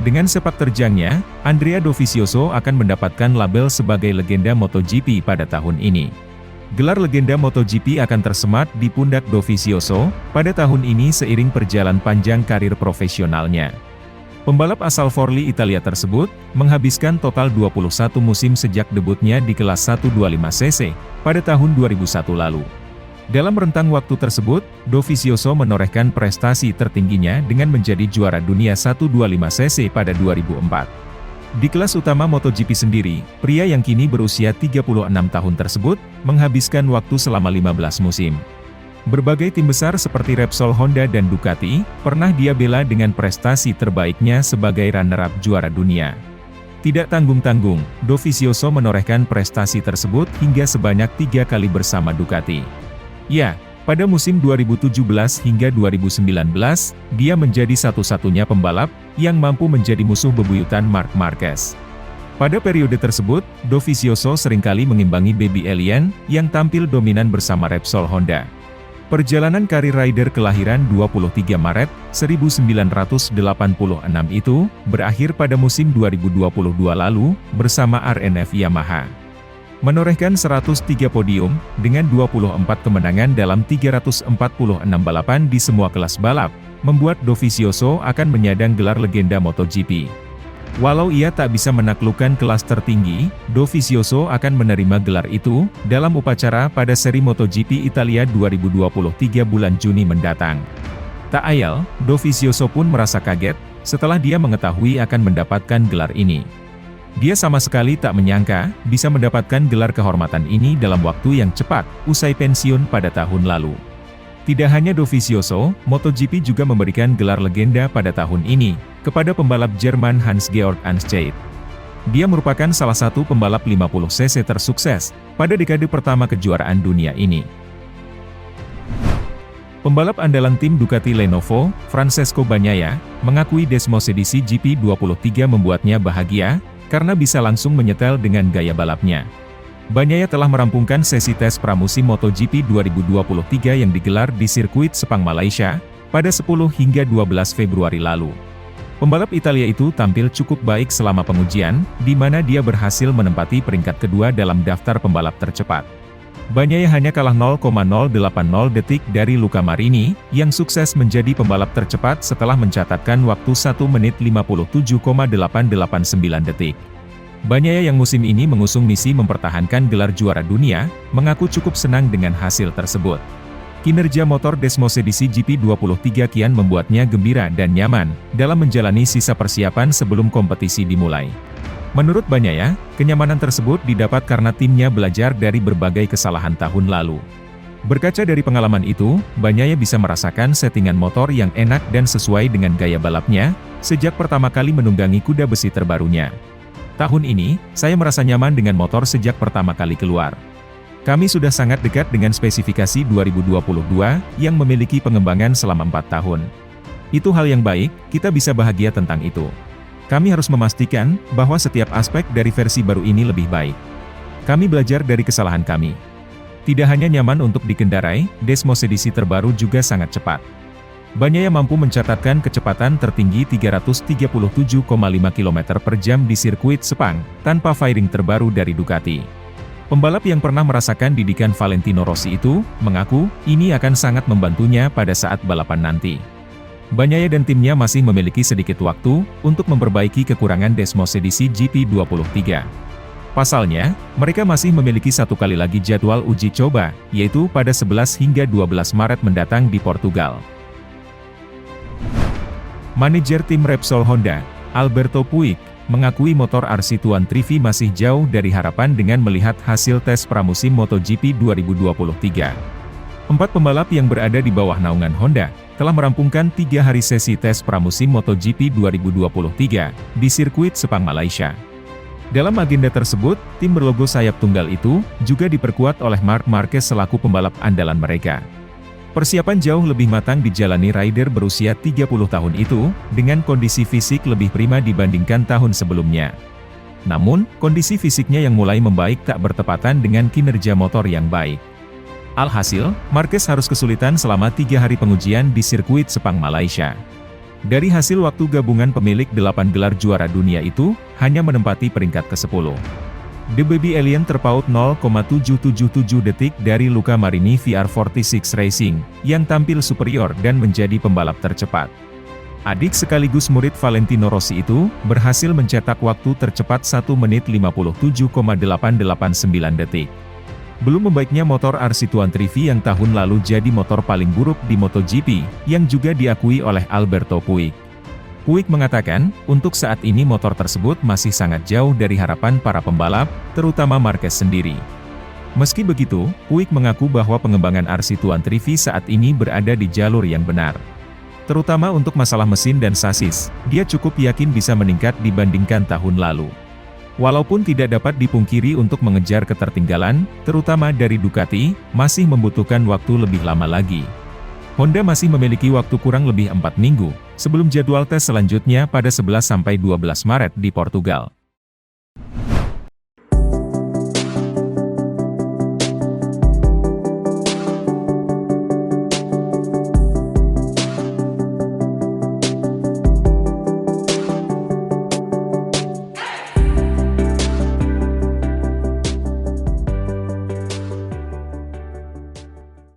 Dengan sepak terjangnya, Andrea Dovizioso akan mendapatkan label sebagai legenda MotoGP pada tahun ini. Gelar legenda MotoGP akan tersemat di pundak Dovizioso pada tahun ini seiring perjalanan panjang karir profesionalnya. Pembalap asal Forli Italia tersebut menghabiskan total 21 musim sejak debutnya di kelas 125cc pada tahun 2001 lalu. Dalam rentang waktu tersebut, Dovizioso menorehkan prestasi tertingginya dengan menjadi juara dunia 125cc pada 2004. Di kelas utama MotoGP sendiri, pria yang kini berusia 36 tahun tersebut menghabiskan waktu selama 15 musim. Berbagai tim besar seperti Repsol Honda dan Ducati, pernah dia bela dengan prestasi terbaiknya sebagai runner-up juara dunia. Tidak tanggung-tanggung, Dovizioso menorehkan prestasi tersebut hingga sebanyak 3 kali bersama Ducati. Ya, pada musim 2017 hingga 2019, dia menjadi satu-satunya pembalap yang mampu menjadi musuh bebuyutan Marc Marquez. Pada periode tersebut, Dovizioso seringkali mengimbangi Baby Alien yang tampil dominan bersama Repsol Honda. Perjalanan karir rider kelahiran 23 Maret 1986 itu berakhir pada musim 2022 lalu bersama RNF Yamaha. Menorehkan 103 podium dengan 24 kemenangan dalam 346 balapan di semua kelas balap, membuat Dovizioso akan menyandang gelar legenda MotoGP. Walau ia tak bisa menaklukkan kelas tertinggi, Dovizioso akan menerima gelar itu dalam upacara pada seri MotoGP Italia 2023 bulan Juni mendatang. Tak ayal, Dovizioso pun merasa kaget setelah dia mengetahui akan mendapatkan gelar ini. Dia sama sekali tak menyangka bisa mendapatkan gelar kehormatan ini dalam waktu yang cepat usai pensiun pada tahun lalu. Tidak hanya Dovizioso, MotoGP juga memberikan gelar legenda pada tahun ini kepada pembalap Jerman Hans-Georg Anschied. Dia merupakan salah satu pembalap 50cc tersukses pada dekade pertama kejuaraan dunia ini. Pembalap andalan tim Ducati Lenovo, Francesco Bagnaia, mengakui Desmosedici GP23 membuatnya bahagia karena bisa langsung menyetel dengan gaya balapnya. Bagnaia telah merampungkan sesi tes pramusim MotoGP 2023 yang digelar di sirkuit Sepang Malaysia pada 10 hingga 12 Februari lalu. Pembalap Italia itu tampil cukup baik selama pengujian, di mana dia berhasil menempati peringkat kedua dalam daftar pembalap tercepat. Bagnaia hanya kalah 0,080 detik dari Luca Marini, yang sukses menjadi pembalap tercepat setelah mencatatkan waktu 1 menit 57,889 detik. Bagnaia yang musim ini mengusung misi mempertahankan gelar juara dunia, mengaku cukup senang dengan hasil tersebut. Kinerja motor Desmosedici GP23 kian membuatnya gembira dan nyaman dalam menjalani sisa persiapan sebelum kompetisi dimulai. Menurut Bagnaia, kenyamanan tersebut didapat karena timnya belajar dari berbagai kesalahan tahun lalu. Berkaca dari pengalaman itu, Bagnaia bisa merasakan settingan motor yang enak dan sesuai dengan gaya balapnya, sejak pertama kali menunggangi kuda besi terbarunya. Tahun ini, saya merasa nyaman dengan motor sejak pertama kali keluar. Kami sudah sangat dekat dengan spesifikasi 2022 yang memiliki pengembangan selama 4 tahun. Itu hal yang baik, kita bisa bahagia tentang itu. Kami harus memastikan bahwa setiap aspek dari versi baru ini lebih baik. Kami belajar dari kesalahan kami. Tidak hanya nyaman untuk dikendarai, Desmosedici terbaru juga sangat cepat. Bagnaia mampu mencatatkan kecepatan tertinggi 337,5 km per jam di sirkuit Sepang, tanpa fairing terbaru dari Ducati. Pembalap yang pernah merasakan didikan Valentino Rossi itu, mengaku, ini akan sangat membantunya pada saat balapan nanti. Bagnaia dan timnya masih memiliki sedikit waktu untuk memperbaiki kekurangan Desmosedici GP23. Pasalnya, mereka masih memiliki satu kali lagi jadwal uji coba, yaitu pada 11 hingga 12 Maret mendatang di Portugal. Manajer tim Repsol Honda, Alberto Puig, mengakui motor RC Tuan Trivi masih jauh dari harapan dengan melihat hasil tes pramusim MotoGP 2023. 4 pembalap yang berada di bawah naungan Honda, telah merampungkan 3 hari sesi tes pramusim MotoGP 2023, di sirkuit Sepang Malaysia. Dalam agenda tersebut, tim berlogo sayap tunggal itu, juga diperkuat oleh Marc Marquez selaku pembalap andalan mereka. Persiapan jauh lebih matang dijalani rider berusia 30 tahun itu, dengan kondisi fisik lebih prima dibandingkan tahun sebelumnya. Namun, kondisi fisiknya yang mulai membaik tak bertepatan dengan kinerja motor yang baik. Alhasil, Marquez harus kesulitan selama 3 hari pengujian di sirkuit Sepang Malaysia. Dari hasil waktu gabungan pemilik 8 gelar juara dunia itu, hanya menempati peringkat ke-10. The Baby Alien terpaut 0,777 detik dari Luca Marini VR46 Racing, yang tampil superior dan menjadi pembalap tercepat. Adik sekaligus murid Valentino Rossi itu, berhasil mencetak waktu tercepat 1 menit 57,889 detik. Belum membaiknya motor RC200V yang tahun lalu jadi motor paling buruk di MotoGP, yang juga diakui oleh Alberto Puig. Puig mengatakan, untuk saat ini motor tersebut masih sangat jauh dari harapan para pembalap, terutama Marquez sendiri. Meski begitu, Puig mengaku bahwa pengembangan RC200V saat ini berada di jalur yang benar. Terutama untuk masalah mesin dan sasis, dia cukup yakin bisa meningkat dibandingkan tahun lalu. Walaupun tidak dapat dipungkiri untuk mengejar ketertinggalan, terutama dari Ducati, masih membutuhkan waktu lebih lama lagi. Honda masih memiliki waktu kurang lebih 4 minggu, sebelum jadwal tes selanjutnya pada 11-12 Maret di Portugal.